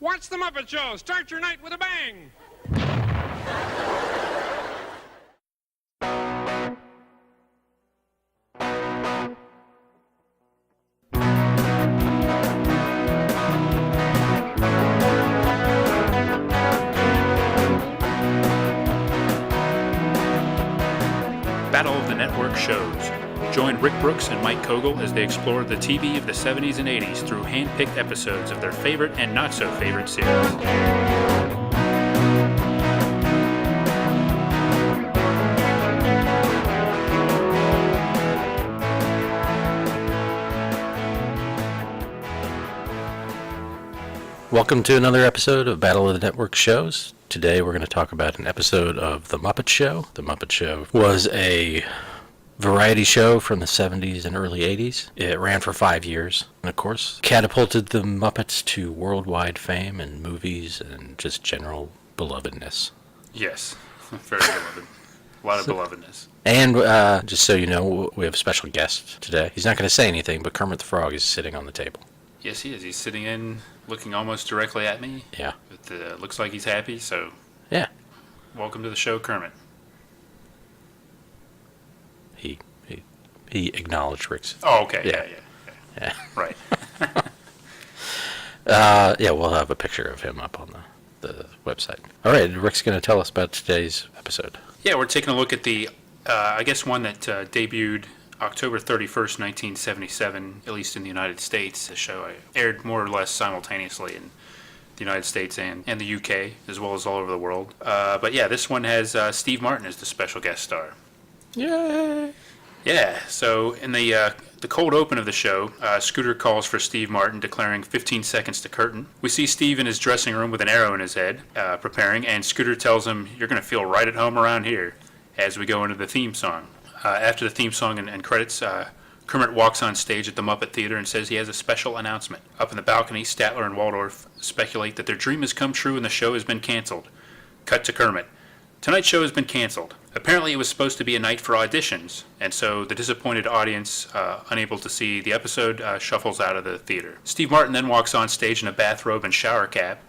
Watch the Muppet Show. Start your night with a bang. Battle of the Network shows. Join Rick Brooks and Mike Kogel as they explore the TV of the 70s and 80s through hand-picked episodes of their favorite and not-so-favorite series. Welcome to another episode of Battle of the Network shows. Today we're going to talk about an episode of The Muppet Show. The Muppet Show was a variety show from the 70s and early 80s. It ran for 5 years, and of course, catapulted the Muppets to worldwide fame in movies and just general belovedness. Yes, very beloved. A lot of belovedness. And just so you know, we have a special guest today. He's not going to say anything, but Kermit the Frog is sitting on the table. Yes, he is. He's sitting in, looking almost directly at me. Yeah. It looks like he's happy, so... Yeah. Welcome to the show, Kermit. He acknowledged Rick's... Oh, okay. Yeah. Right. Yeah, we'll have a picture of him up on the website. All right, Rick's going to tell us about today's episode. Yeah, we're taking a look at the, I guess one that debuted October 31st, 1977, at least in the United States. The show aired more or less simultaneously in the United States and the UK, as well as all over the world. But yeah, this one has Steve Martin as the special guest star. Yay! Yeah, so in the cold open of the show, Scooter calls for Steve Martin, declaring 15 seconds to curtain. We see Steve in his dressing room with an arrow in his head, preparing, and Scooter tells him, "You're going to feel right at home around here," as we go into the theme song. After the theme song and credits, Kermit walks on stage at the Muppet Theater and says he has a special announcement. Up in the balcony, Statler and Waldorf speculate that their dream has come true and the show has been canceled. Cut to Kermit. Tonight's show has been canceled. Apparently it was supposed to be a night for auditions, and so the disappointed audience, unable to see the episode, shuffles out of the theater. Steve Martin then walks on stage in a bathrobe and shower cap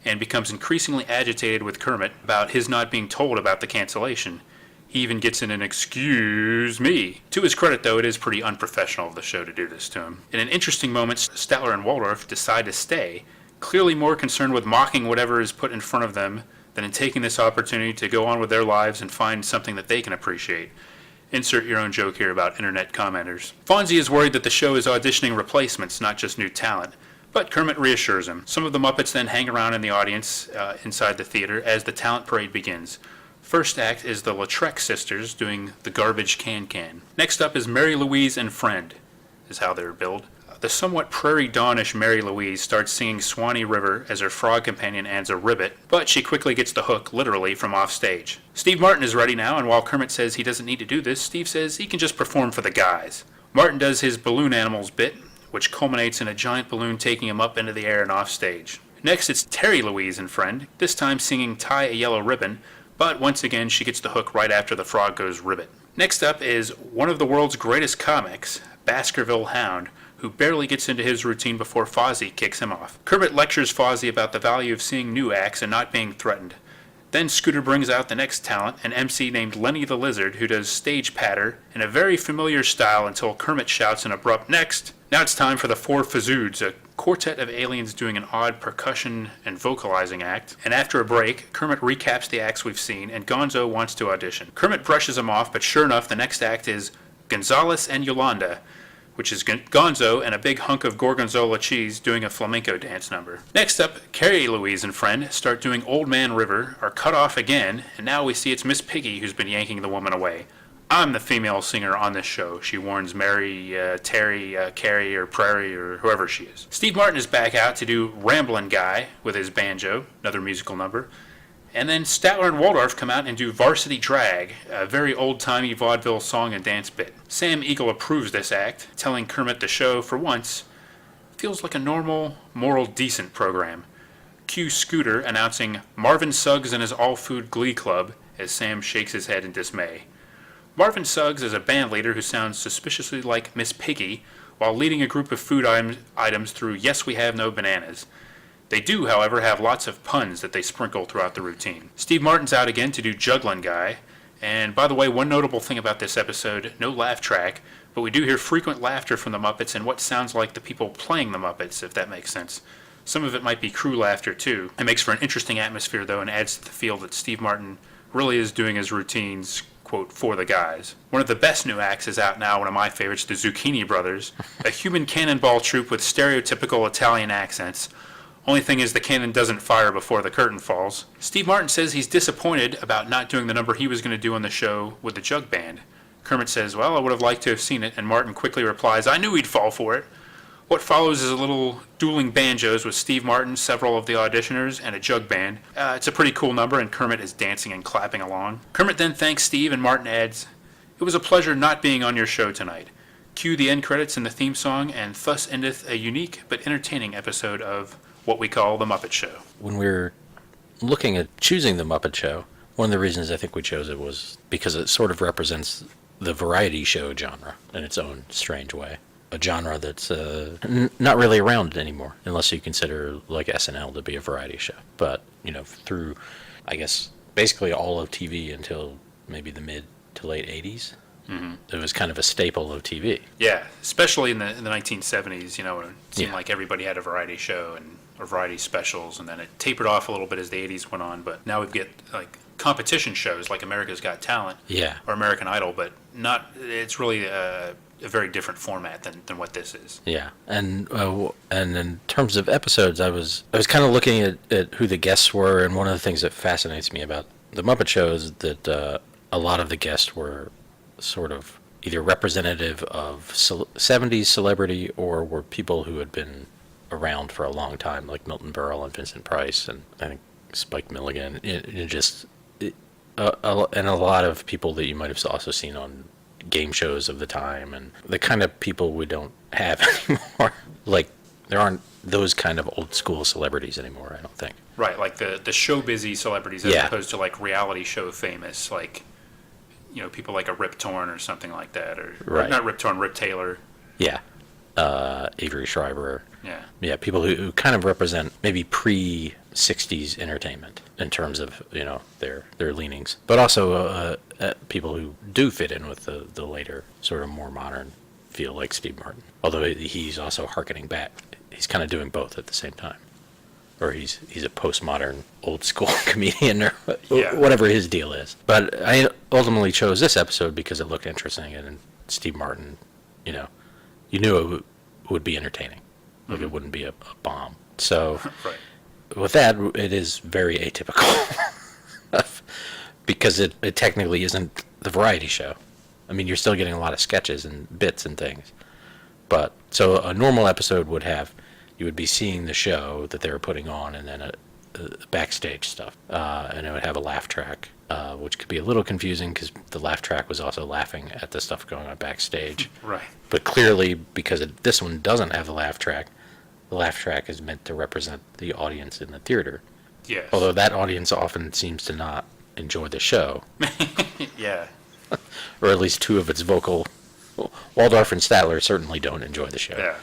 and becomes increasingly agitated with Kermit about his not being told about the cancellation. He even gets in an "excuse me." To his credit, though, it is pretty unprofessional of the show to do this to him. In an interesting moment, Statler and Waldorf decide to stay, clearly more concerned with mocking whatever is put in front of them than in taking this opportunity to go on with their lives and find something that they can appreciate. Insert your own joke here about internet commenters. Fonzie is worried that the show is auditioning replacements, not just new talent, but Kermit reassures him. Some of the Muppets then hang around in the audience inside the theater as the talent parade begins. First act is the Lautrec sisters doing the Garbage Can. Next up is Mary Louise and Friend, is how they're billed. The somewhat Prairie Dawn-ish Mary Louise starts singing Swanee River as her frog companion adds a ribbit, but she quickly gets the hook, literally, from off stage. Steve Martin is ready now, and while Kermit says he doesn't need to do this, Steve says he can just perform for the guys. Martin does his balloon animals bit, which culminates in a giant balloon taking him up into the air and off stage. Next, it's Terry Louise and Friend, this time singing Tie a Yellow Ribbon, but once again, she gets the hook right after the frog goes ribbit. Next up is one of the world's greatest comics, Baskerville Hound, who barely gets into his routine before Fozzie kicks him off. Kermit lectures Fozzie about the value of seeing new acts and not being threatened. Then Scooter brings out the next talent, an MC named Lenny the Lizard, who does stage patter in a very familiar style until Kermit shouts an abrupt "next." Now it's time for the Four Fazoods, a quartet of aliens doing an odd percussion and vocalizing act. And after a break, Kermit recaps the acts we've seen, and Gonzo wants to audition. Kermit brushes him off, but sure enough, the next act is Gonzales and Yolanda, which is Gonzo and a big hunk of Gorgonzola cheese doing a flamenco dance number. Next up, Carrie Louise and Friend start doing Old Man River, are cut off again, and now we see it's Miss Piggy who's been yanking the woman away. "I'm the female singer on this show," she warns Mary, Terry, Carrie, or Prairie, or whoever she is. Steve Martin is back out to do Ramblin' Guy with his banjo, another musical number. And then Statler and Waldorf come out and do Varsity Drag, a very old-timey vaudeville song and dance bit. Sam Eagle approves this act, telling Kermit the show, for once, feels like a normal, moral, decent program. Cue Scooter announcing Marvin Suggs and his all-food glee club as Sam shakes his head in dismay. Marvin Suggs is a band leader who sounds suspiciously like Miss Piggy while leading a group of food items through Yes We Have No Bananas. They do, however, have lots of puns that they sprinkle throughout the routine. Steve Martin's out again to do Juggling Guy. And by the way, one notable thing about this episode, no laugh track, but we do hear frequent laughter from the Muppets and what sounds like the people playing the Muppets, if that makes sense. Some of it might be crew laughter, too. It makes for an interesting atmosphere, though, and adds to the feel that Steve Martin really is doing his routines, quote, for the guys. One of the best new acts is out now, one of my favorites, the Zucchini Brothers, a human cannonball troupe with stereotypical Italian accents. Only thing is the cannon doesn't fire before the curtain falls. Steve Martin says he's disappointed about not doing the number he was going to do on the show with the jug band. Kermit says, well, I would have liked to have seen it, and Martin quickly replies, I knew he'd fall for it. What follows is a little dueling banjos with Steve Martin, several of the auditioners, and a jug band. It's a pretty cool number, and Kermit is dancing and clapping along. Kermit then thanks Steve, and Martin adds, it was a pleasure not being on your show tonight. Cue the end credits and the theme song, and thus endeth a unique but entertaining episode of what we call The Muppet Show. When we were looking at choosing The Muppet Show, one of the reasons I think we chose it was because it sort of represents the variety show genre in its own strange way. A genre that's not really around anymore, unless you consider like SNL to be a variety show. But, through, I guess, basically all of TV until maybe the mid to late 80s, it was kind of a staple of TV. Yeah, especially in the 1970s, when it seemed like everybody had a variety show and or variety specials, and then it tapered off a little bit as the 80s went on. But now we get like competition shows like America's Got Talent or American Idol, but it's really a very different format than what this is. Yeah, and in terms of episodes, I was kind of looking at who the guests were, and one of the things that fascinates me about the Muppet Show is that a lot of the guests were sort of either representative of 70s celebrity or were people who had been around for a long time, like Milton Berle and Vincent Price, and I think Spike Milligan, and a lot of people that you might have also seen on game shows of the time, and the kind of people we don't have anymore. Like, there aren't those kind of old school celebrities anymore, I don't think. Right, like the show busy celebrities as opposed to like reality show famous, like, people like a Rip Torn or something like that, or not Rip Torn, Rip Taylor. Yeah. Avery Schreiber. Yeah, people who kind of represent maybe pre-60s entertainment in terms of, their leanings. But also people who do fit in with the later, sort of more modern feel, like Steve Martin. Although he's also harkening back. He's kind of doing both at the same time. Or he's a postmodern, old school comedian, or whatever his deal is. But I ultimately chose this episode because it looked interesting, and Steve Martin, you knew it would be entertaining. Like, it wouldn't be a bomb. So, with that, it is very atypical. Because it technically isn't the variety show. I mean, you're still getting a lot of sketches and bits and things. But, so a normal episode you would be seeing the show that they were putting on, and then a backstage stuff. And it would have a laugh track, which could be a little confusing because the laugh track was also laughing at the stuff going on backstage. Right. But clearly, because this one doesn't have a laugh track, the laugh track is meant to represent the audience in the theater. Yes. Although that audience often seems to not enjoy the show. Yeah. Or at least two of its vocal... Waldorf and Statler certainly don't enjoy the show. Yeah.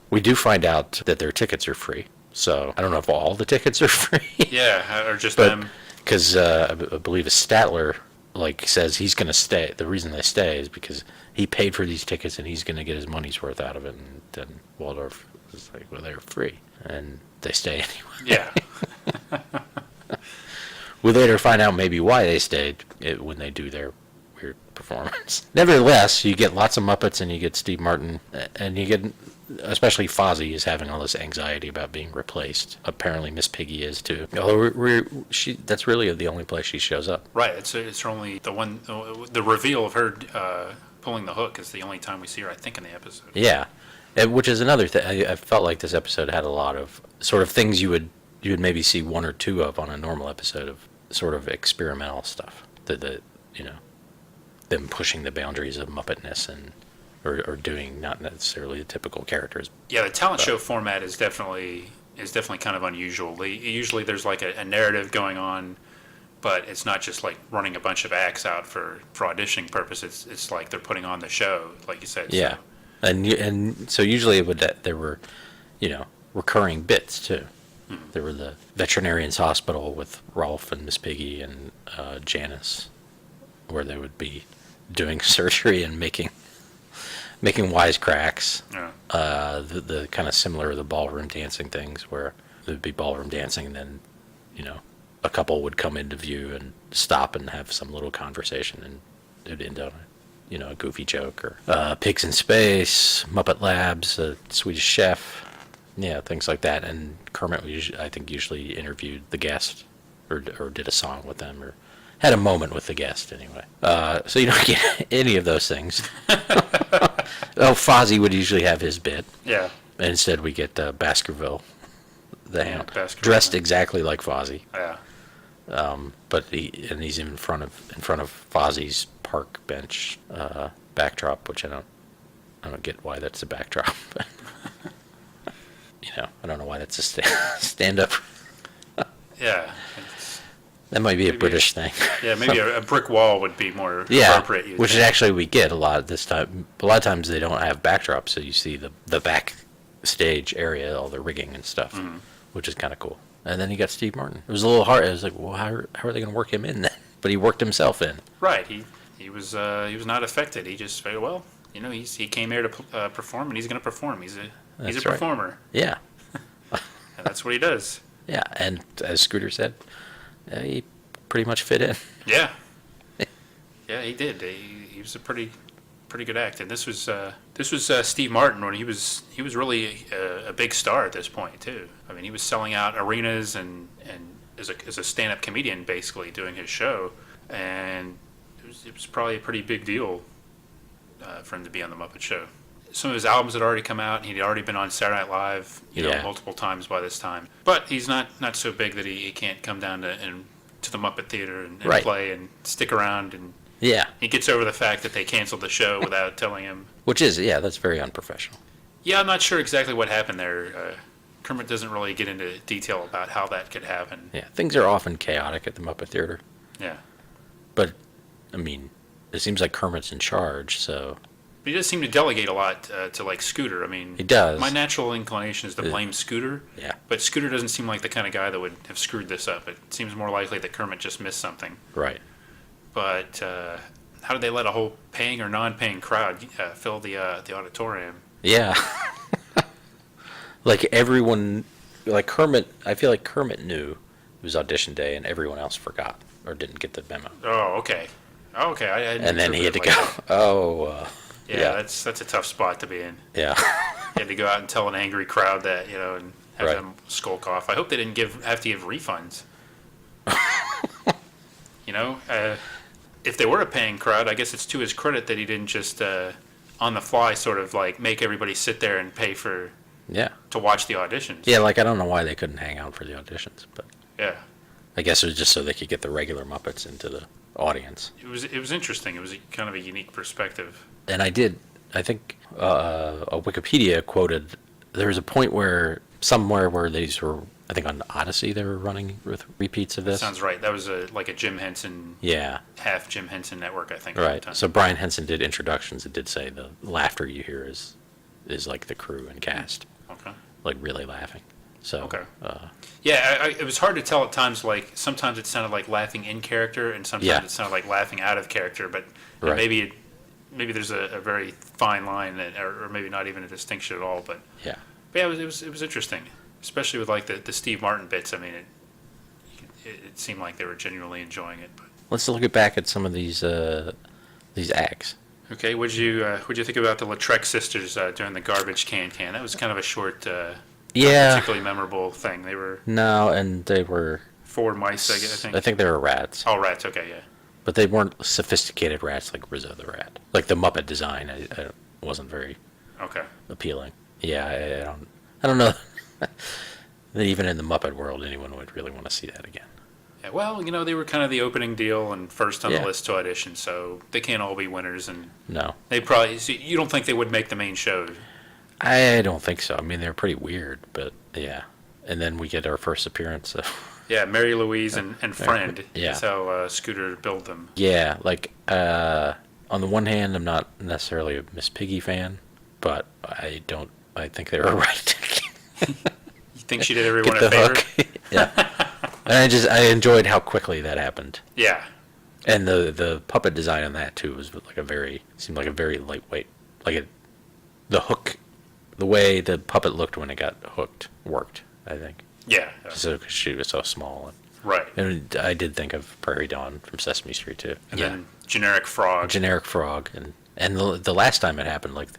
We do find out that their tickets are free. So I don't know if all the tickets are free. Yeah, or just them. Because I believe Statler says he's going to stay. The reason they stay is because he paid for these tickets and he's going to get his money's worth out of it. And then Waldorf is like, well, they're free. And they stay anyway. Yeah. We later find out maybe why they stayed when they do their weird performance. Nevertheless, you get lots of Muppets and you get Steve Martin, and you get, especially Fozzie is having all this anxiety about being replaced. Apparently Miss Piggy is too. Although that's really the only place she shows up. Right, it's only the one, the reveal of her pulling the hook is the only time we see her, I think, in the episode. Yeah, which is another thing. I felt like this episode had a lot of sort of things you would maybe see one or two of on a normal episode of sort of experimental stuff. Them pushing the boundaries of Muppetness and or doing not necessarily the typical characters. Yeah, the talent show format is definitely kind of unusual. Usually there's like a narrative going on, but it's not just like running a bunch of acts out for auditioning purposes. It's like they're putting on the show, like you said. Yeah, so. And so usually there were, recurring bits too. There were the veterinarian's hospital with Rolf and Miss Piggy and Janice, where they would be doing surgery and making wisecracks. Yeah. The kind of similar to the ballroom dancing things, where there'd be ballroom dancing, and then a couple would come into view and stop and have some little conversation, and it'd end on a goofy joke, or Pigs in Space, Muppet Labs, Swedish Chef, things like that. And Kermit, I think, usually interviewed the guest, or did a song with them, or had a moment with the guest anyway. So you don't get any of those things. Fozzie would usually have his bit. Yeah. And instead we get Baskerville, the hound, Baskerville, dressed exactly like Fozzie. Yeah. But he's in front of Fozzie's park bench backdrop, which I don't get why that's a backdrop. But, I don't know why that's a stand up. Yeah. That might be a British thing. Yeah, maybe a brick wall would be more appropriate. Which is actually we get a lot this time. A lot of times they don't have backdrops, so you see the backstage area, all the rigging and stuff, which is kind of cool. And then you got Steve Martin. It was a little hard. I was like, well, how are they going to work him in then? But he worked himself in. Right. He was not affected. He just figured, well, he came here to perform, and he's going to perform. He's a performer. Yeah. And that's what he does. Yeah, and as Scooter said, he pretty much fit in. Yeah. Yeah, he did. He was a pretty good act. And this was Steve Martin when he was really a big star at this point too. I mean, he was selling out arenas and as a stand-up comedian basically doing his show, and it was probably a pretty big deal for him to be on the Muppet Show. Some of his albums had already come out, and he'd already been on Saturday Night Live, multiple times by this time. But he's not so big that he can't come down to the Muppet Theater and play and stick around. And he gets over the fact that they canceled the show without telling him. Which is, that's very unprofessional. Yeah, I'm not sure exactly what happened there. Kermit doesn't really get into detail about how that could happen. Yeah, things are often chaotic at the Muppet Theater. Yeah. But, I mean, it seems like Kermit's in charge, so... But he does seem to delegate a lot to Scooter. I mean, he does. My natural inclination is to blame Scooter. Yeah. But Scooter doesn't seem like the kind of guy that would have screwed this up. It seems more likely that Kermit just missed something. Right. But how did they let a whole paying or non-paying crowd fill the auditorium? Yeah. Like everyone, like Kermit. I feel like Kermit knew it was audition day, and everyone else forgot or didn't get the memo. Oh, okay. Okay, I and then he had to go. Yeah, that's a tough spot to be in. Yeah. You had to go out and tell an angry crowd that, and have them skulk off. I hope they didn't have to give refunds. If they were a paying crowd, I guess it's to his credit that he didn't just on the fly sort of like make everybody sit there and pay for to watch the auditions. Yeah, like I don't know why they couldn't hang out for the auditions, but yeah. I guess it was just so they could get the regular Muppets into the audience. It was interesting. It was kind of a unique perspective. And I think a Wikipedia quoted, there was a point somewhere where these were, I think on Odyssey they were running with repeats of this. Sounds right. That was like a Jim Henson, half Jim Henson network, I think. Right. So Brian Henson did introductions. It did say the laughter you hear is like the crew and cast. Okay. Like really laughing. So. Okay. It was hard to tell at times. Like sometimes it sounded like laughing in character, and sometimes it sounded like laughing out of character. But maybe there's a very fine line, or maybe not even a distinction at all. But it was interesting, especially with like the Steve Martin bits. I mean, it seemed like they were genuinely enjoying it. But let's look back at some of these acts. Okay, what'd you think about the Lautrec sisters during the garbage can? That was kind of a short, particularly memorable thing. They were and they were 4 mice. I think. I think they were rats. Oh, rats. Okay, yeah. But they weren't sophisticated rats like Rizzo the Rat. Like the Muppet design, I wasn't very appealing. Yeah, I don't know that even in the Muppet world anyone would really want to see that again. Yeah, well, they were kind of the opening deal and first on the list to audition, so they can't all be winners. And no, they probably. So you don't think they would make the main show? I don't think so. I mean, they're pretty weird, but yeah. And then we get our first appearance of. Yeah, Mary Louise and Friend. Yeah. That's how Scooter billed them. Yeah, like on the one hand, I'm not necessarily a Miss Piggy fan, but I think they were right. think she did everyone Get a the favor. hook. Yeah. And I enjoyed how quickly that happened. Yeah. And the puppet design on that too was seemed like a very lightweight, the hook, the way the puppet looked when it got hooked worked, I think. Yeah. So 'cause she was so small. Right. And I did think of Prairie Dawn from Sesame Street too. And then generic frog. Generic frog, and the last time it happened, like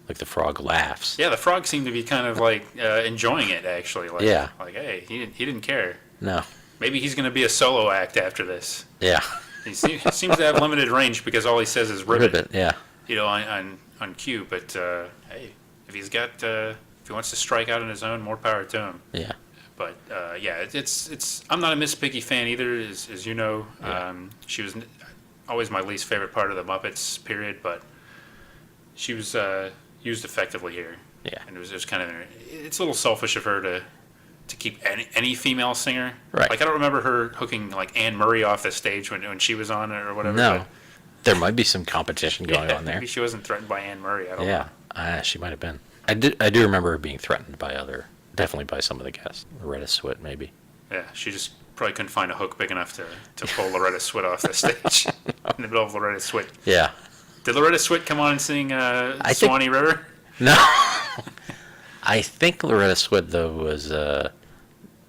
the frog laughs. Yeah, the frog seemed to be kind of like enjoying it actually. Like, Yeah. Like, hey, he didn't care. No. Maybe he's going to be a solo act after this. Yeah. He seems to have limited range because all he says is ribbit. Yeah. You know, on cue. But hey, if he wants to strike out on his own, more power to him. Yeah. But yeah, it's. I'm not a Miss Piggy fan either, as you know. Yeah. She was always my least favorite part of the Muppets period, but she was used effectively here. Yeah. And it was kind of it's a little selfish of her to keep any female singer. Right. Like I don't remember her hooking like Anne Murray off the stage when she was on it or whatever. No. There might be some competition going on there. Maybe she wasn't threatened by Anne Murray. I don't know. Yeah. She might have been. I do remember her being threatened by definitely by some of the guests. Loretta Swit, maybe. Yeah, she just probably couldn't find a hook big enough to pull Loretta Swit off the stage in the middle of Loretta Swit. Yeah. Did Loretta Swit come on and sing Swanee River? No. I think Loretta Swit, though, was...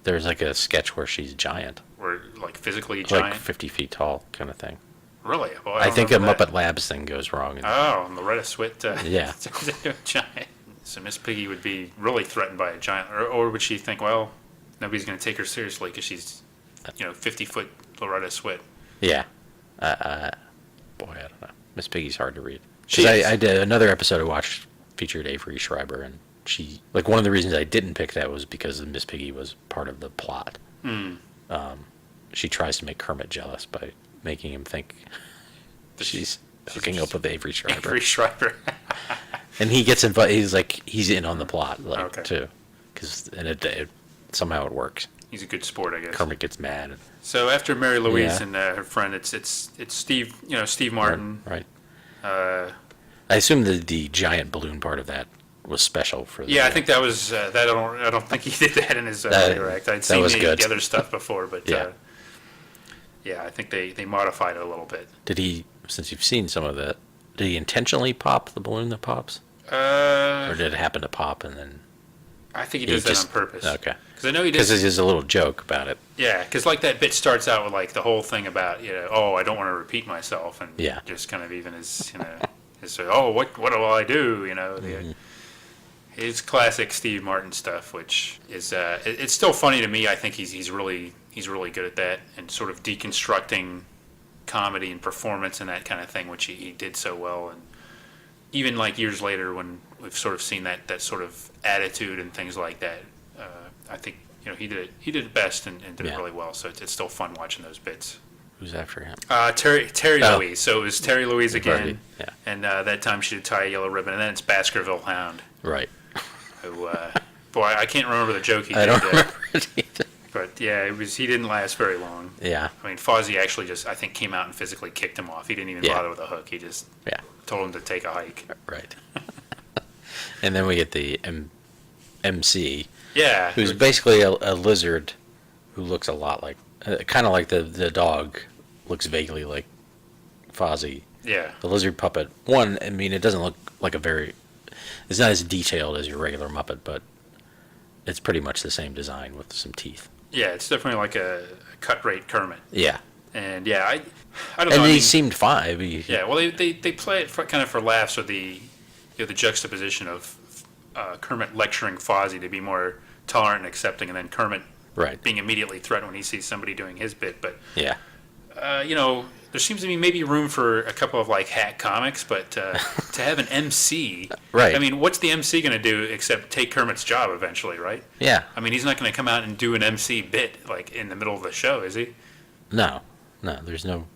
there's like a sketch where she's giant. Or like physically giant? Like 50 feet tall kind of thing. Really? Well, I think a remember Muppet Labs thing goes wrong. And Loretta Swit Yeah. turns into a giant. So Miss Piggy would be really threatened by a giant, or would she think, well, nobody's going to take her seriously because she's, 50-foot Loretta Swit? Yeah. Boy, I don't know. Miss Piggy's hard to read. She is. I did another episode I watched featured Avery Schreiber, and she, like, one of the reasons I didn't pick that was because Miss Piggy was part of the plot. She tries to make Kermit jealous by making him think she's hooking up with Avery Schreiber. Avery Schreiber. And he gets invited. He's in on the plot, Okay. too, and it somehow it works. He's a good sport, I guess. Kermit gets mad. So after Mary Louise Yeah. and her friend, it's Steve, Steve Martin. Right. I assume the giant balloon part of that was special for. Yeah, I think that was that. I don't think he did that in his regular act. I'd seen the other stuff before, but yeah, I think they modified it a little bit. Did he? Since you've seen some of that, did he intentionally pop the balloon that pops? Or did it happen to pop and then? I think he does that on purpose. Okay. Because I know he does. Because there's a little joke about it. Yeah, because like that bit starts out with like the whole thing about I don't want to repeat myself, and just kind of even his his what will I do his classic Steve Martin stuff, which is it's still funny to me. I think he's really good at that and sort of deconstructing comedy and performance and that kind of thing, which he did so well. And even like years later when we've sort of seen that sort of attitude and things like that, I think he did it best and did it really well. So it's still fun watching those bits. Who's after him? Terry Louise. So it was Terry Louise again, yeah. And that time she did Tie a Yellow Ribbon, and then it's Baskerville Hound. Right. Who, boy, I can't remember the joke he did. I don't remember it either. But yeah, he didn't last very long. Yeah. I mean, Fozzie actually I think came out and physically kicked him off. He didn't even bother with a hook. He just told him to take a hike. Right. And then we get the MC. Yeah. Who's basically a lizard who looks a lot like, kind of like the dog looks vaguely like Fozzie. Yeah. The lizard puppet. One, I mean, it doesn't look like it's not as detailed as your regular Muppet, but it's pretty much the same design with some teeth. Yeah, it's definitely like a cut rate Kermit. Yeah. And yeah, I don't know. And he seemed fine. Yeah, well, they play it kind of for laughs with the juxtaposition of Kermit lecturing Fozzie to be more tolerant and accepting, and then Kermit being immediately threatened when he sees somebody doing his bit. But there seems to be maybe room for a couple of like hack comics, but to have an MC, right? I mean, what's the MC going to do except take Kermit's job eventually, right? Yeah. I mean, he's not going to come out and do an MC bit like in the middle of the show, is he? No, there's no.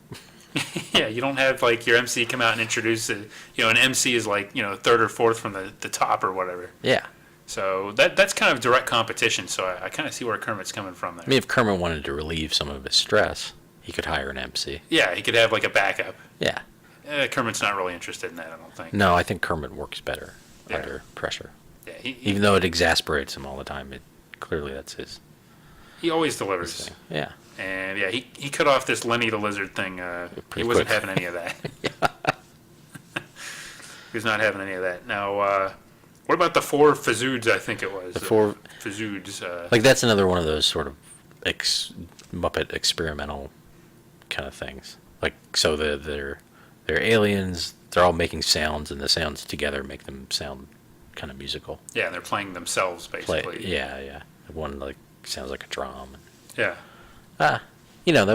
Yeah, you don't have like your MC come out and introduce an MC is like third or fourth from the top or whatever. Yeah. So that's kind of direct competition. So I kind of see where Kermit's coming from there. I mean, if Kermit wanted to relieve some of his stress, he could hire an MC. Yeah, he could have like a backup. Yeah. Kermit's not really interested in that, I don't think. No, I think Kermit works better under pressure. Yeah, even though it exasperates him all the time, it clearly that's his He always delivers. thing. Yeah. And yeah, he cut off this Lenny the Lizard thing. He wasn't having any of that. He was not having any of that. Now, what about the 4 Fazoods, I think it was? The 4 Fazoods. Like, that's another one of those sort of Muppet experimental kind of things. Like, so they're aliens, they're all making sounds, and the sounds together make them sound kind of musical. Yeah, and they're playing themselves, basically. Yeah. One, like, sounds like a drum. Yeah. That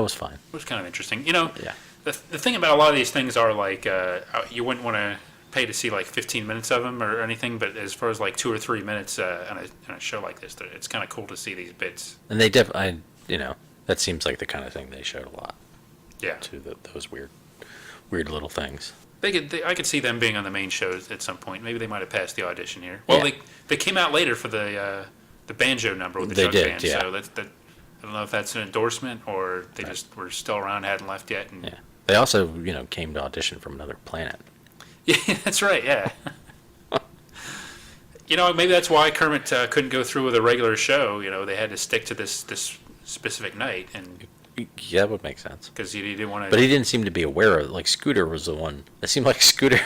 was fine. It was kind of interesting. Yeah. The thing about a lot of these things are, like, you wouldn't want to pay to see, like, 15 minutes of them or anything, but as far as, like, 2 or 3 minutes on a show like this, it's kind of cool to see these bits. And they that seems like the kind of thing they showed a lot. Yeah. To those weird little things. I could see them being on the main shows at some point. Maybe they might have passed the audition here. Well, Yeah. they came out later for the banjo number with the jug band. Yeah. So I don't know if that's an endorsement or they just were still around, hadn't left yet. And Yeah. They also, came to audition from another planet. yeah, that's right. Yeah. Maybe that's why Kermit couldn't go through with a regular show. They had to stick to this specific night, and Yeah, that would make sense. because he didn't want to. But he didn't seem to be aware of it. Like, Scooter was the one. It seemed like Scooter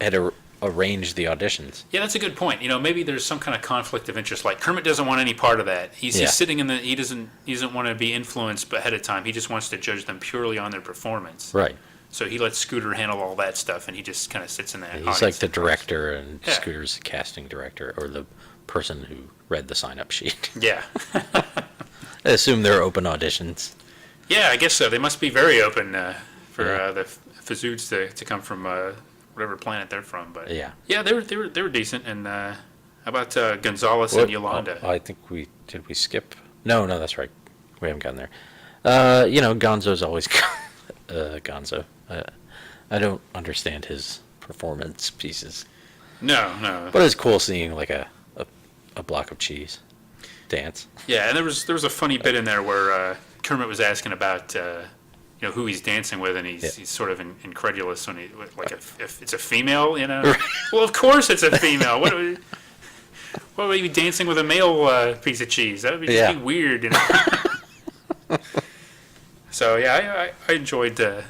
had arranged the auditions. Yeah, that's a good point. Maybe there's some kind of conflict of interest. Like Kermit doesn't want any part of that. He's sitting in he doesn't want to be influenced ahead of time. He just wants to judge them purely on their performance. Right. So he lets Scooter handle all that stuff, and he just kind of sits in that. He's like the director, and Yeah. Scooter's the casting director, or the person who read the sign-up sheet. Yeah. I assume they're open auditions. Yeah, I guess so. They must be very open for Yeah. the Fazoods to come from whatever planet they're from. But Yeah. yeah, they were decent. And how about Gonzalez and Yolanda? I think we skip? No, that's right. We haven't gotten there. Gonzo's always Gonzo. I don't understand his performance pieces, No. but it's cool seeing like a block of cheese dance. Yeah, and there was a funny bit in there where Kermit was asking about who he's dancing with, and he's sort of incredulous when if it's a female, Well, of course it's a female. What would he be dancing with a male piece of cheese? That would be weird, So yeah, I enjoyed that.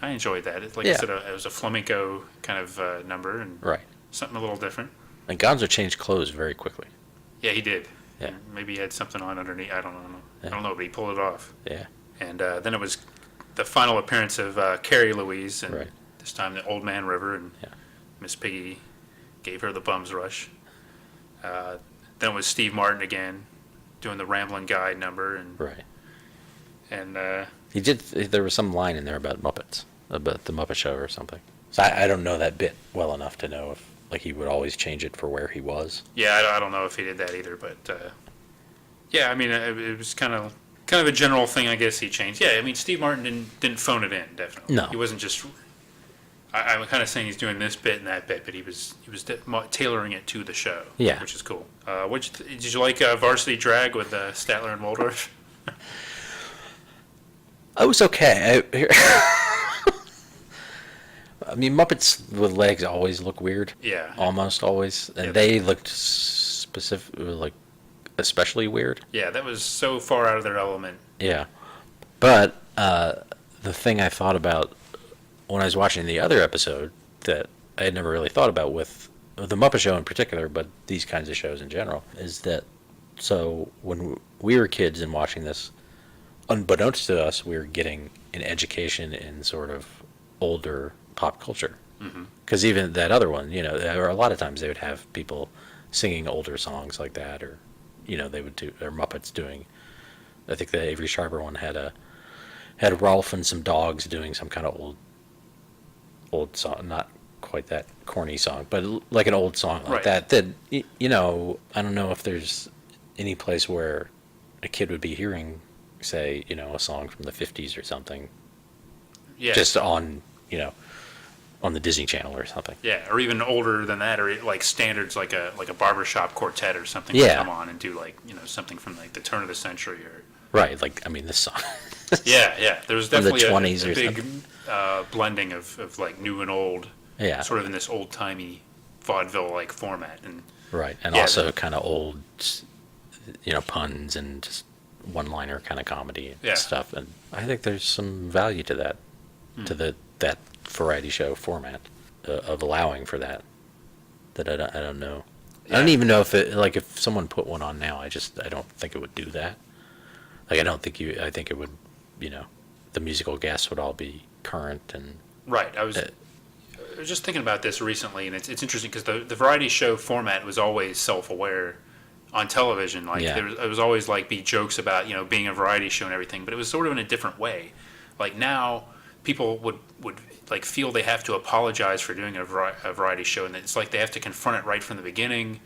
Like I said, it was a flamenco kind of number, and Right. something a little different. And Gonzo changed clothes very quickly. Yeah, he did. Yeah. Maybe he had something on underneath. I don't know. Yeah. I don't know, but he pulled it off. Yeah. And then it was the final appearance of Carrie Louise, and Right. this time the Old Man River, and Yeah. Miss Piggy gave her the bum's rush. Then it was Steve Martin again, doing the Ramblin' Guy number, and Right. he did. There was some line in there about Muppets, about the Muppet Show or something. So I don't know that bit well enough to know if he would always change it for where he was. Yeah, I don't know if he did that either, but yeah, I mean, it was kind of a general thing, I guess he changed. Yeah, I mean, Steve Martin didn't phone it in, definitely. No. He wasn't just. I'm kind of saying he's doing this bit and that bit, but he was tailoring it to the show. Yeah. Which is cool. Did you like Varsity Drag with Statler and Waldorf? I was okay. I mean, Muppets with legs always look weird. Yeah. Almost always, and Yeah. they looked especially weird. Yeah, that was so far out of their element. Yeah, but the thing I thought about when I was watching the other episode that I had never really thought about with the Muppet Show in particular, but these kinds of shows in general, is that so when we were kids and watching this, unbeknownst to us, we were getting an education in sort of older pop culture. Because even that other one, or a lot of times they would have people singing older songs like that, or they would do, or Muppets doing. I think the Avery Sharper one had Rolf and some dogs doing some kind of old song, not quite that corny song, but like an old song like Right. that. That I don't know if there's any place where a kid would be hearing, say, a song from the 50s or something, Yeah. just on on the Disney Channel or something. Yeah, or even older than that, or like standards like a barbershop quartet or something Yeah. would come on and do something from like the turn of the century or. Right, like, I mean, this song. Yeah. There was From the definitely 20s a or big blending of like new and old, Yeah, sort of in this old timey vaudeville like format, and right, and Yeah, also kind of old, puns and just one-liner kind of comedy and Yeah. stuff. And I think there's some value to that, to that variety show format of allowing for that. That I don't know. I don't even know if someone put one on now, I don't think it would do that. Like, I think it would, the musical guests would all be current and. Right. I was just thinking about this recently, and it's interesting because the variety show format was always self-aware on television. Like, it was always like be jokes about, being a variety show and everything, but it was sort of in a different way. Like, now people would like feel they have to apologize for doing a variety show, and it's like they have to confront it right from the beginning,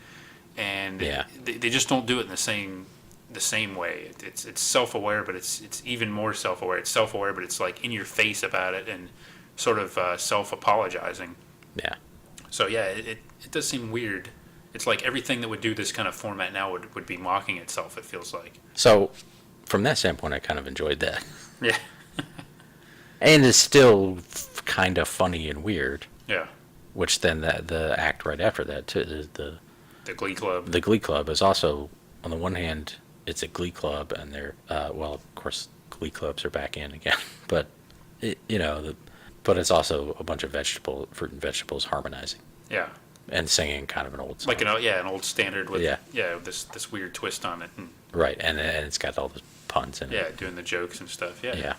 and they just don't do it in the same way. It's self-aware, but it's even more self-aware. It's self-aware, but it's like in your face about it and sort of self-apologizing. Yeah. So yeah, it does seem weird. It's like everything that would do this kind of format now would be mocking itself, it feels like. So, from that standpoint, I kind of enjoyed that. Yeah. And it's still kind of funny and weird. Yeah. Which then the act right after that, too, the Glee Club. The Glee Club is also, on the one hand, it's a Glee Club, and they're, well, of course, Glee Clubs are back in again. But, but it's also a bunch of fruit and vegetables harmonizing. Yeah. And singing kind of an old song. Like an old standard with this weird twist on it. Right, and it's got all the puns in it. Yeah, doing the jokes and stuff. Yeah. Yeah.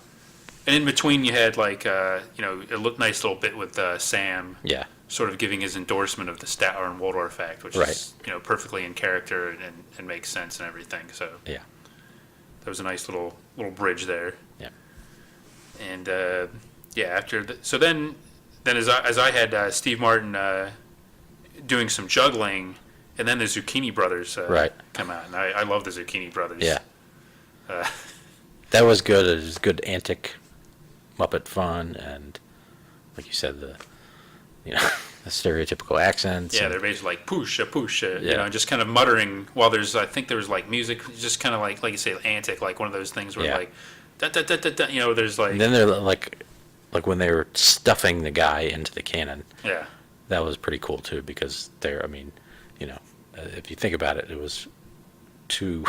And in between, you had like a nice little bit with Sam. Yeah. Sort of giving his endorsement of the Statler and Waldorf Act, which is perfectly in character and makes sense and everything. So yeah, there was a nice little bridge there. Yeah. And after so then as I had Steve Martin doing some juggling, and then the Zucchini Brothers come out, and I love the Zucchini Brothers. Yeah. That was good. It was good antic Muppet fun, and like you said, the stereotypical accents. Yeah, they're basically like pusha, just kind of muttering while I think there was like music, just kind of like you say, antic, like one of those things where like da da da da da, there's like. And then they're like when they were stuffing the guy into the cannon. Yeah. That was pretty cool too, because if you think about it, it was two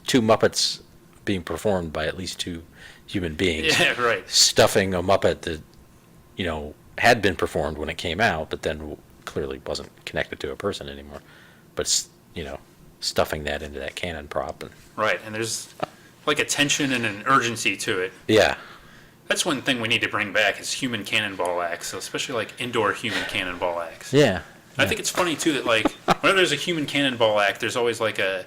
Muppets being performed by at least two human beings. Yeah, right. Stuffing a Muppet that, had been performed when it came out, but then clearly wasn't connected to a person anymore. But, stuffing that into that cannon prop. Right, and there's like a tension and an urgency to it. Yeah. That's one thing we need to bring back is human cannonball acts, so especially like indoor human cannonball acts. Yeah. I think it's funny too that like whenever there's a human cannonball act, there's always like a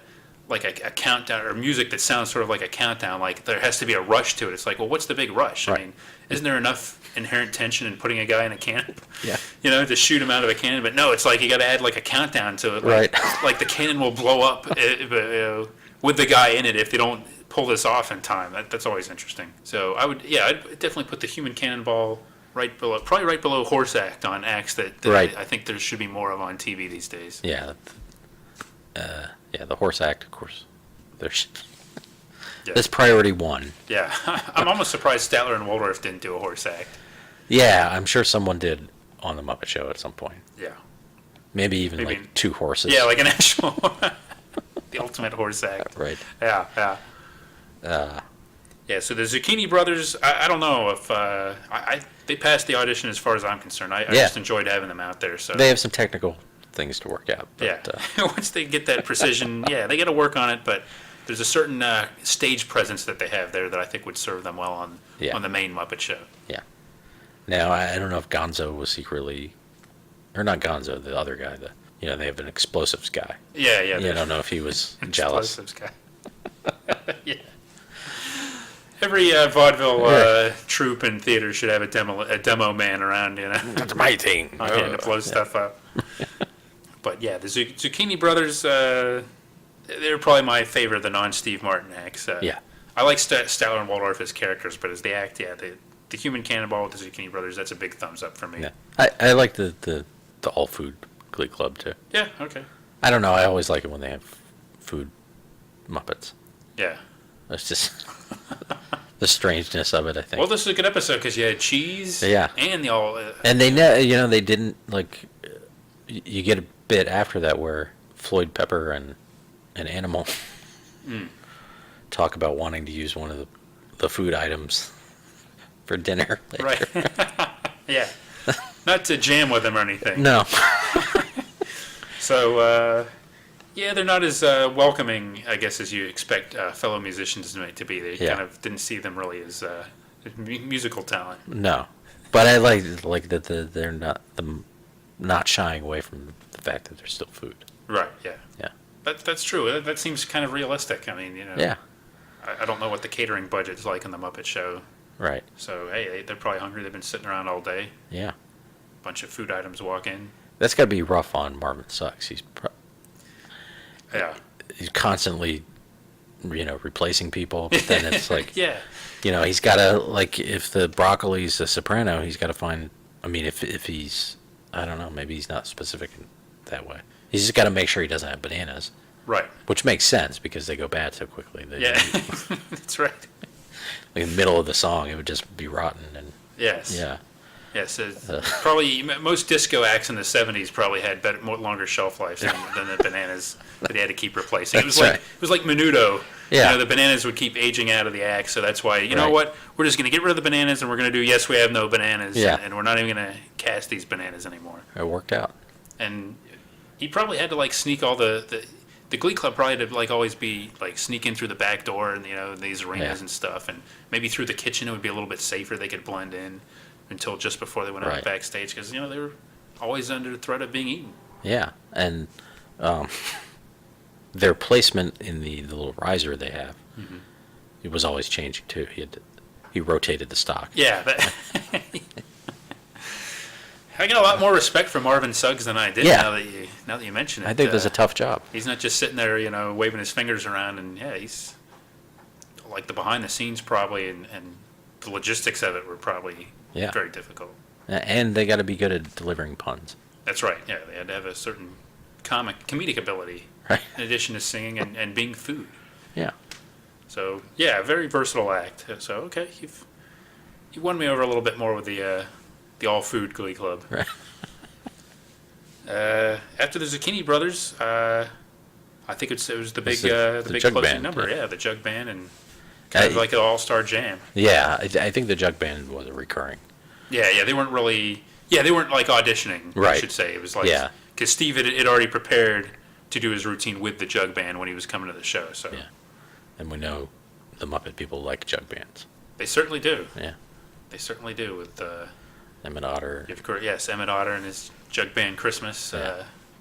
countdown or music that sounds sort of like a countdown. Like there has to be a rush to it. It's like, well, what's the big rush? Right. I mean, isn't there enough inherent tension in putting a guy in a cannon? Yeah. To shoot him out of a cannon. But no, it's like you got to add like a countdown to it. Right. Like the cannon will blow up with the guy in it if they don't pull this off in time. That's always interesting. So I'd definitely put the human cannonball probably right below horse act on acts that I think there should be more of on TV these days. Yeah. The horse act, of course. That's priority one. Yeah. I'm almost surprised Statler and Waldorf didn't do a horse act. Yeah, I'm sure someone did on the Muppet Show at some point. Yeah. Maybe even like two horses. Yeah, like an actual the ultimate horse act. Right. Yeah. So the Zucchini Brothers, I don't know if they passed the audition as far as I'm concerned. I just enjoyed having them out there. So they have some technical things to work out. But, once they get that precision, they got to work on it. But there's a certain stage presence that they have there that I think would serve them well on the main Muppet Show. Yeah. Now I don't know if Gonzo was secretly, or not Gonzo, the other guy. They have an explosives guy. Yeah. I don't know if he was jealous. Explosives guy. Yeah. Every vaudeville troupe and theater should have a demo man around, That's my thing. On hand to blow stuff up. But yeah, the Zucchini Brothers, they're probably my favorite of the non-Steve Martin acts. Yeah. I like Statler and Waldorf as characters, but as the act, the human cannonball with the Zucchini Brothers, that's a big thumbs up for me. Yeah. I like the all food Glee Club too. Yeah, okay. I don't know, I always like it when they have food Muppets. Yeah. It's just the strangeness of it, I think. Well, this is a good episode because you had cheese. Yeah. And the all. And they they didn't you get a bit after that where Floyd Pepper and Animal talk about wanting to use one of the food items for dinner later. Right. Yeah. Not to jam with them or anything. No. So, yeah, they're not as welcoming, I guess, as you expect fellow musicians to be. They kind of didn't see them really as musical talent. No. But I like that they're not shying away from the fact that they're still food. Right, yeah. Yeah. That's true. That seems kind of realistic. I mean, Yeah. I don't know what the catering budget's like on the Muppet Show. Right. So, hey, they're probably hungry. They've been sitting around all day. Yeah. Bunch of food items walk in. That's got to be rough on Marvin Suggs. He's constantly, replacing people. But then it's like, yeah. He's got to, like, if the broccoli's a soprano, he's got to find. I mean, if he's, I don't know, maybe he's not specific in that way. He's just got to make sure he doesn't have bananas. Right. Which makes sense because they go bad so quickly. Yeah. That's right. Like in the middle of the song, it would just be rotten. And yes. Yeah. Yes, probably most disco acts in the '70s probably had longer shelf life than the bananas that they had to keep replacing. It was That's like it was like Menudo. Yeah. The bananas would keep aging out of the act, so that's why you know what, we're just going to get rid of the bananas and we're going to do Yes We Have No Bananas, and we're not even going to cast these bananas anymore. It worked out. And he probably had to like sneak all the Glee Club probably had to like always be like sneak in through the back door and these arenas and stuff, and maybe through the kitchen it would be a little bit safer. They could blend in until just before they went out backstage because they were always under the threat of being eaten. Yeah, and their placement in the little riser they have, it was always changing too. He rotated the stock. Yeah, I got a lot more respect for Marvin Suggs than I did. Yeah. Now that you mention it, I think that's a tough job. He's not just sitting there, waving his fingers around, and he's like the behind the scenes probably, and the logistics of it were probably very difficult. And they got to be good at delivering puns. That's right. Yeah, they had to have a certain comedic ability, right, in addition to singing and being food. Yeah. So very versatile act. So okay, you won me over a little bit more with the all food Glee Club. Right. After the Zucchini Brothers, I think it was the big big jug closing band, number. Yeah, the jug band and kind of like an all-star jam. Yeah, I think the jug band was recurring. Yeah, they weren't really. Yeah, they weren't like auditioning. Right. I should say it was like because Steve had already prepared to do his routine with the jug band when he was coming to the show. So and we know the Muppet people like jug bands. They certainly do. Yeah, they certainly do with. Emmett Otter. Yes, Emmett Otter and his Jug Band Christmas,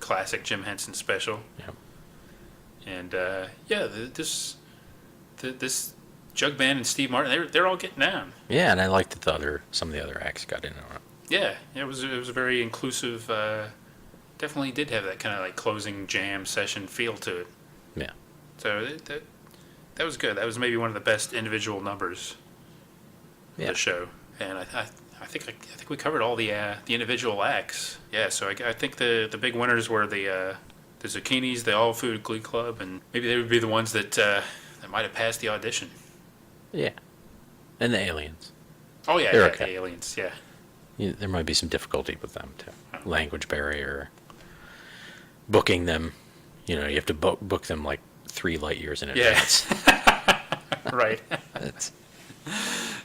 classic Jim Henson special. Yeah. And this Jug Band and Steve Martin, they're all getting down. Yeah, and I liked that some of the other acts got in on it. Yeah, it was a very inclusive. Definitely did have that kind of like closing jam session feel to it. Yeah. So that was good. That was maybe one of the best individual numbers of the show, and I think we covered all the individual acts. Yeah, so I think the big winners were the Zucchinis, the All Food Glee Club, and maybe they would be the ones that might have passed the audition. Yeah, and the aliens. Oh yeah, okay. The aliens. Yeah. There might be some difficulty with them too. Language barrier. Booking them, you have to book them like 3 light years in advance. Right.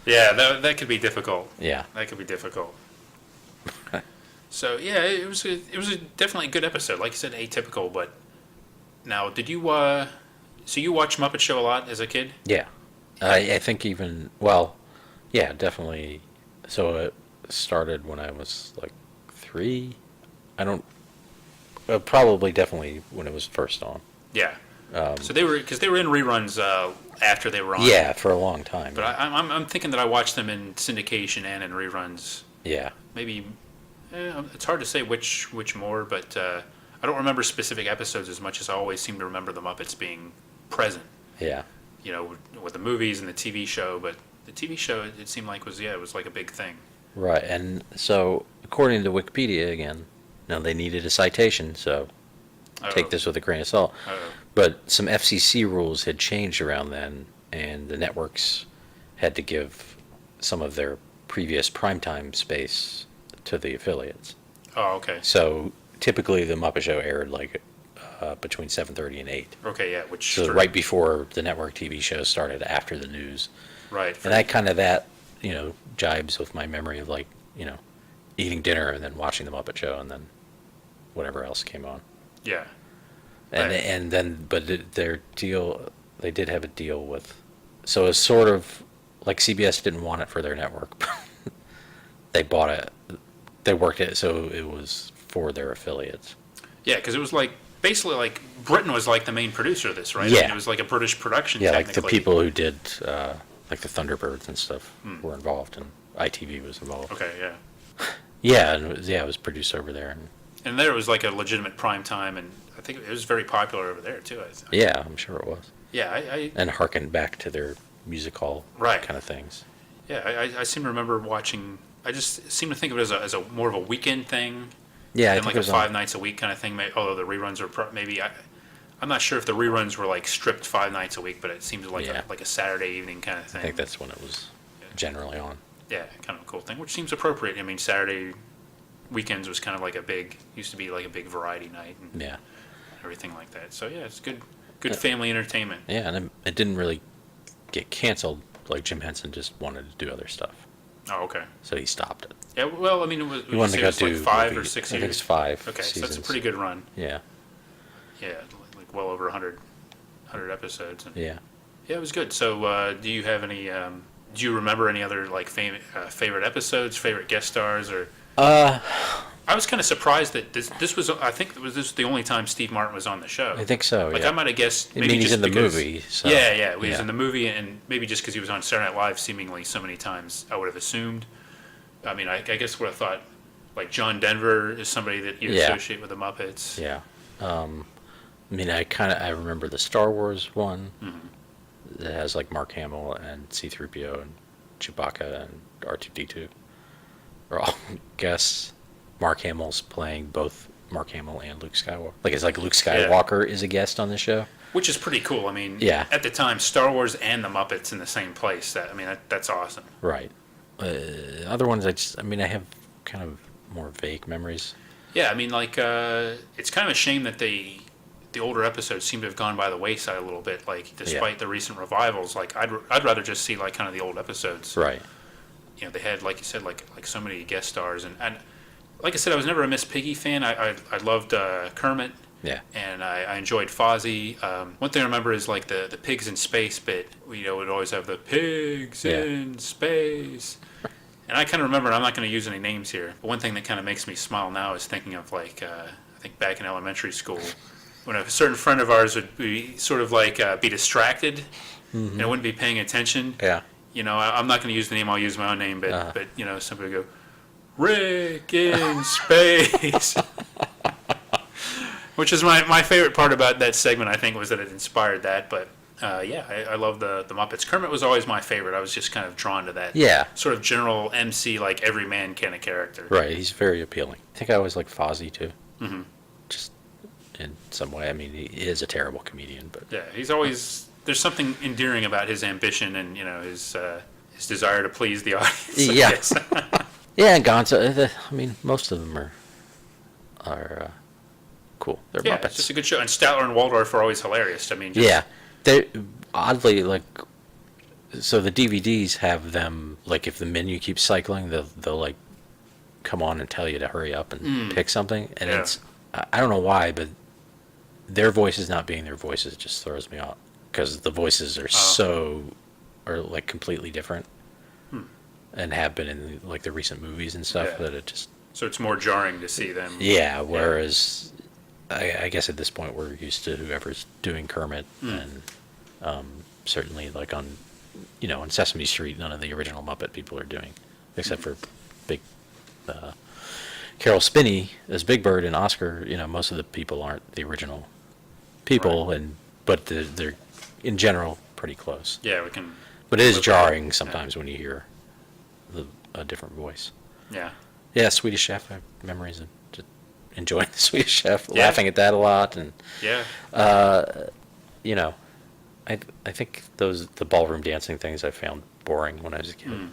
Yeah, that could be difficult. Yeah, that could be difficult. So yeah, it was definitely a good episode. Like you said, atypical. But now, did you so you watched Muppet Show a lot as a kid? Yeah, I think definitely. So it started when I was like 3. Probably definitely when it was first on. Yeah. So they were in reruns after they were on. Yeah, for a long time. But I'm thinking that I watched them in syndication and in reruns. Yeah. Maybe it's hard to say which more, but I don't remember specific episodes as much as I always seem to remember the Muppets being present. Yeah. With the movies and the TV show, but the TV show it seemed like it was like a big thing. Right, and so according to Wikipedia again, now they needed a citation, so take this with a grain of salt. But some FCC rules had changed around then, and the networks had to give some of their previous primetime space to the affiliates. Oh, okay. So typically the Muppet Show aired like between 7:30 and 8. Okay, yeah, which So right before the network TV shows started, after the news. right. And that jibes with my memory of, like, eating dinner and then watching the Muppet Show and then whatever else came on. Yeah. And Right. and then, but they did have a deal with, so it's sort of like CBS didn't want it for their network. They bought it, they worked it, so it was for their affiliates. Yeah, because it was like basically like Britain was like the main producer of this, right? Yeah. I mean, it was like a British production. Yeah, like the technically. people who did, like the Thunderbirds and stuff were involved, and ITV was involved. Okay, yeah. Yeah, and it was produced over there. And there was like a legitimate prime time, and I think it was very popular over there too. I think. Yeah, I'm sure it was. Yeah, I And harkened back to their music hall Right. kind of things. yeah, I seem to remember watching. I just seem to think of it as a more of a weekend thing Yeah, I than think like it a was 5 on, nights a week kind of thing. Although the reruns are maybe I'm not sure if the reruns were like stripped 5 nights a week, but it seems like Yeah. a Saturday evening kind of thing. I think that's when it was generally on. Yeah, kind of a cool thing, which seems appropriate. I mean, Saturday weekends was kind of like used to be like a big variety night and Yeah. everything like that. So yeah, it's good family entertainment. Yeah, and it didn't really get canceled. Like, Jim Henson just wanted to do other stuff, Oh, okay. so he stopped it. Yeah, well, I mean, it was, He wanted to go like do 5 or maybe- 6 I think years. it's 5 Okay, so seasons. that's a pretty good run. Yeah, Yeah, like well over 100 episodes. And yeah. yeah, it was good. So, do you have any? Do you remember any other like favorite episodes, favorite guest stars, or? I was kind of surprised that this was. I think this was the only time Steve Martin was on the show. I think so. Like Yeah. I might have guessed. I Maybe mean, he's just in the because- movie. So. Yeah, he was Yeah. in the movie, and maybe just because he was on Saturday Night Live, seemingly so many times, I would have assumed. I mean, I guess would have thought, like John Denver is somebody that you Yeah. associate with the Muppets. Yeah. I mean, I remember the Star Wars one that has like Mark Hamill and C-3PO and Chewbacca and R2-D2. Are all guests. Mark Hamill's playing both Mark Hamill and Luke Skywalker. Like, it's like Luke Skywalker is a guest on the show. Which is pretty cool. I mean, Yeah. at the time, Star Wars and the Muppets in the same place. That's awesome. Right. Other ones, I have kind of more vague memories. Yeah, I mean, like, it's kind of a shame that the older episodes seem to have gone by the wayside a little bit. Like, despite the recent revivals, like, I'd rather just see like kind of the old episodes. Right. You know, they had, like you said, like so many guest stars, and like I said, I was never a Miss Piggy fan. I loved Kermit. Yeah. And I enjoyed Fozzie. One thing I remember is like the pigs in space bit. We'd always have the pigs in space. And I kind of remember, and I'm not going to use any names here, but one thing that kind of makes me smile now is thinking of like, I think back in elementary school, when a certain friend of ours would be sort of like be distracted and wouldn't be paying attention. Yeah. You know, I'm not going to use the name, I'll use my own name, but somebody would go, Rick in space. Which is my favorite part about that segment, I think, was that it inspired that. But I love the Muppets. Kermit was always my favorite. I was just kind of drawn to that sort of general MC, like everyman kind of character. Right. He's very appealing. I think I always liked Fozzie too. Mm-hmm. Just in some way. I mean, he is a terrible comedian, but Yeah, he's always, there's something endearing about his ambition and his desire to please the audience. I Yeah. guess. yeah, and Gonzo. I mean, most of them are cool. They're Yeah, Muppets. it's just a good show. And Statler and Waldorf are always hilarious. I mean, Yeah, they oddly like. So the DVDs have them like if the menu keeps cycling, they'll like come on and tell you to hurry up and pick something, and Yeah. it's I don't know why, but their voices not being their voices just throws me off because the voices are like completely different, and have been in like the recent movies and stuff Yeah. that it just So it's more jarring to see them. yeah. Whereas I guess at this point we're used to whoever's doing Kermit, and certainly like on Sesame Street, none of the original Muppet people are doing, except for Big Carol Spinney as Big Bird and Oscar. Most of the people aren't the original people, Right. but they're in general pretty close. Yeah, we can. But it is live with jarring that. sometimes when you hear a different voice. Yeah. Yeah, Swedish Chef. I have memories of just enjoying the Swedish Chef, Yeah. laughing at that a lot, and Yeah. I think the ballroom dancing things I found boring when I was a kid.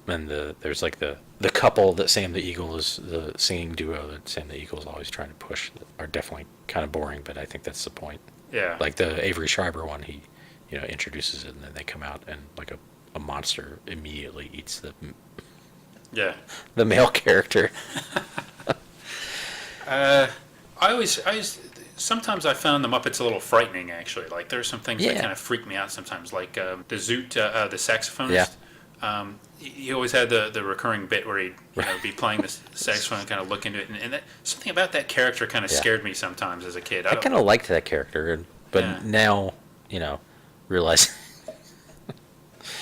And there's like the couple that Sam the Eagle is, the singing duo that Sam the Eagle is always trying to push, that are definitely kind of boring, but I think that's the point. Yeah. Like the Avery Schreiber one, he, introduces it, and then they come out and like a monster immediately eats the male character. Sometimes I found the Muppets a little frightening, actually. Like, there are some things that Yeah. kind of freak me out sometimes. Like, the Zoot, the saxophonist. Yeah. He always had the recurring bit where he'd be playing the saxophone and kind of look into it. And something about that character kind of scared me sometimes as a kid. I kind of liked that character, but Yeah. now, realize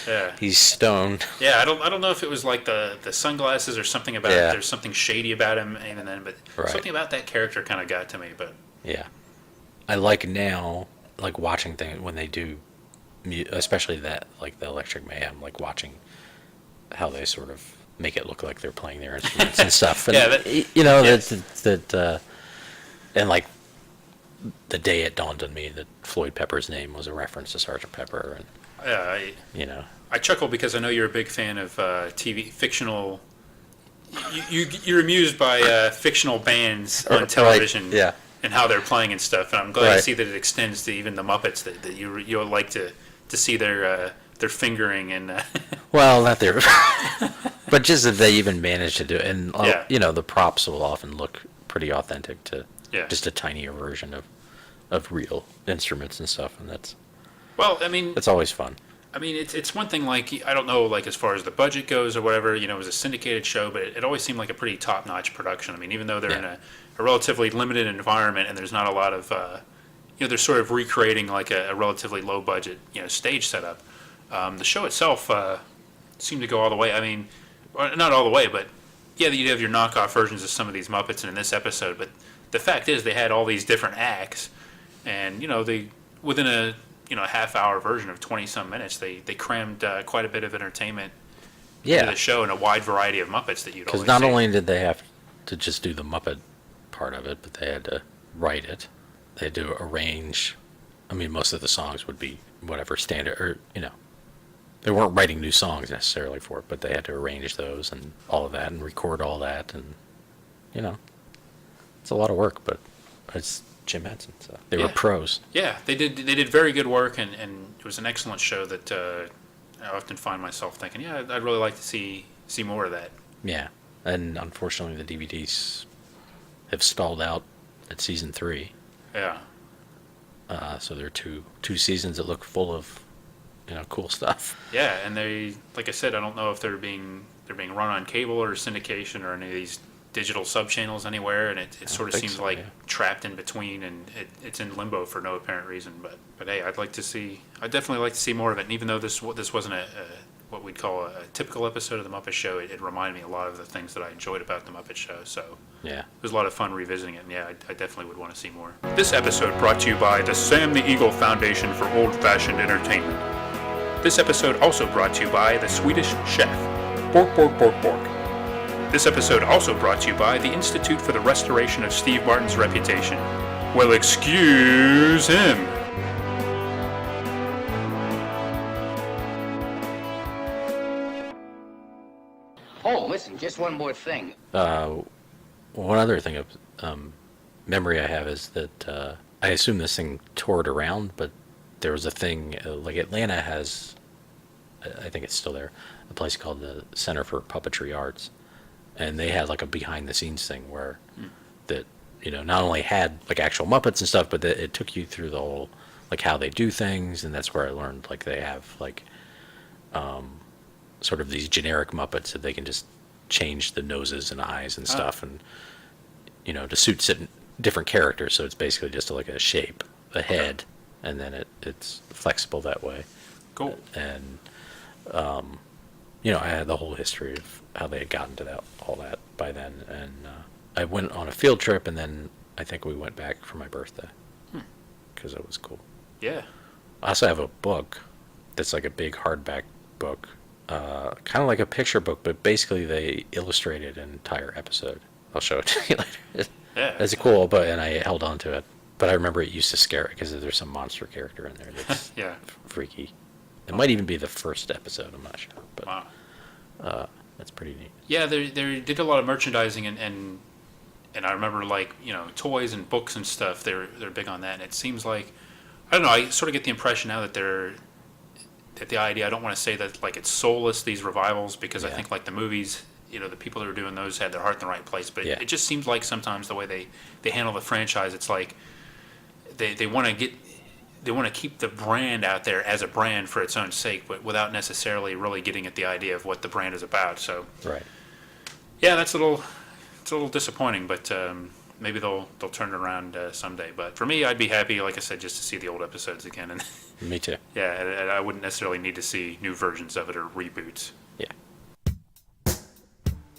Yeah. he's stoned. Yeah, I don't know if it was like the sunglasses or something about Yeah. there's something shady about him even then, but Right. something about that character kind of got to me. But Yeah. I like now, like watching things when they do, especially that, like the Electric Mayhem, like watching how they sort of make it look like they're playing their instruments and stuff. And, Yeah, that and like the day it dawned on me that Floyd Pepper's name was a reference to Sergeant Pepper, and yeah, I chuckle because I know you're a big fan of TV fictional. You're amused by fictional bands on television, right, yeah, and how they're playing and stuff. And I'm glad to Right. see that it extends to even the Muppets. That you like to see their fingering and. Well, not there, but just that they even managed to do it, and Yeah. the props will often look pretty authentic to Yeah. just a tinier version of real instruments and stuff, and Well, I mean, that's always fun. I mean, it's one thing, like, I don't know, like, as far as the budget goes or whatever, it was a syndicated show, but it always seemed like a pretty top-notch production. I mean, even though they're in a relatively limited environment and there's not a lot of, they're sort of recreating like a relatively low-budget, stage setup. The show itself seemed to go all the way. I mean, not all the way, but yeah, you'd have your knockoff versions of some of these Muppets in this episode, but the fact is they had all these different acts, and, they, within a half-hour version of 20-some minutes, they crammed quite a bit of entertainment into the show and a wide variety of Muppets that you'd always Because not see. only did they have to just do the Muppet part of it, but they had to write it. They had to arrange. I mean, most of the songs would be whatever standard, or they weren't writing new songs necessarily for it, but they had to arrange those and all of that and record all that, and it's a lot of work, but it's Jim Henson, so they were pros. Yeah, they did very good work, and it was an excellent show that I often find myself thinking, yeah, I'd really like to see more of that. Yeah, and unfortunately the DVDs have stalled out at season 3. Yeah. So there are two seasons that look full of cool stuff. Yeah, and they, like I said, I don't know if they're being run on cable or syndication or any of these digital subchannels anywhere, and it sort of seems so, like yeah. trapped in between, and it's in limbo for no apparent reason. But hey, I'd definitely like to see more of it. And even though this wasn't what we'd call a typical episode of the Muppet Show, it reminded me a lot of the things that I enjoyed about the Muppet Show. So Yeah. it was a lot of fun revisiting it, and yeah, I definitely would want to see more. This episode brought to you by the Sam the Eagle Foundation for Old-Fashioned Entertainment. This episode also brought to you by the Swedish Chef. Bork, bork, bork, bork. This episode also brought to you by the Institute for the Restoration of Steve Martin's Reputation. Well, excuse him. Oh, listen, just one more thing. One other thing of memory I have is that I assume this thing toured around, but there was a thing like Atlanta has, I think it's still there, a place called the Center for Puppetry Arts, and they had like a behind the scenes thing where that not only had like actual Muppets and stuff, but that it took you through the whole like how they do things, and that's where I learned like they have like sort of these generic Muppets that they can just change the noses and eyes and stuff, and to suit different characters. So it's basically just like a shape, a head, and then it's flexible that way. Cool. And I had the whole history of how they had gotten to all that by then, and I went on a field trip, and then I think we went back for my birthday because it was cool. Yeah. I also have a book that's like a big hardback book, kind of like a picture book, but basically they illustrated an entire episode. I'll show it to you later. Yeah. It's cool, and I held on to it. But I remember it used to scare it because there's some monster character in there that's Yeah. freaky. It might even be the first episode, I'm not sure. But Wow. That's pretty neat. Yeah, they did a lot of merchandising and I remember toys and books and stuff. They're big on that. And it seems like, I don't know, I sort of get the impression now that the idea, I don't want to say that it's soulless, these revivals, because I think the movies, the people that were doing those had their heart in the right place. But it just seems like sometimes the way they handle the franchise, it's like they want to keep the brand out there as a brand for its own sake, but without necessarily really getting at the idea of what the brand is about. So Right. Yeah, it's a little disappointing, but maybe they'll turn it around someday. But for me, I'd be happy, like I said, just to see the old episodes again. And Me too. yeah, and I wouldn't necessarily need to see new versions of it or reboots. Yeah.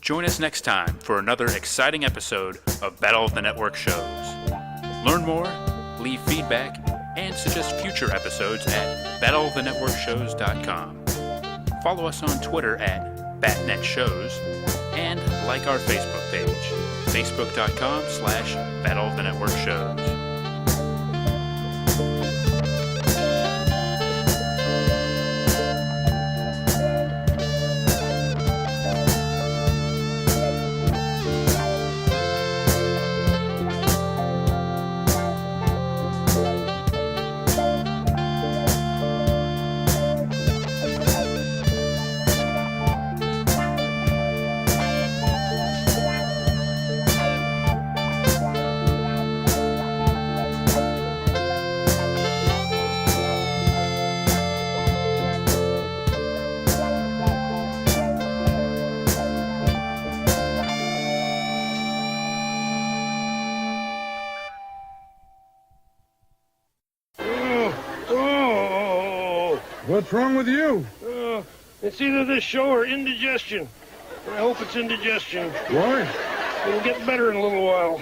Join us next time for another exciting episode of Battle of the Network Shows. Learn more, leave feedback, and suggest future episodes at battleofthenetworkshows.com. Follow us on Twitter at BatNetShows, and like our Facebook page, facebook.com/Battle of the Network Shows. What's wrong with you? It's either this show or indigestion. I hope it's indigestion. Why? It'll get better in a little while.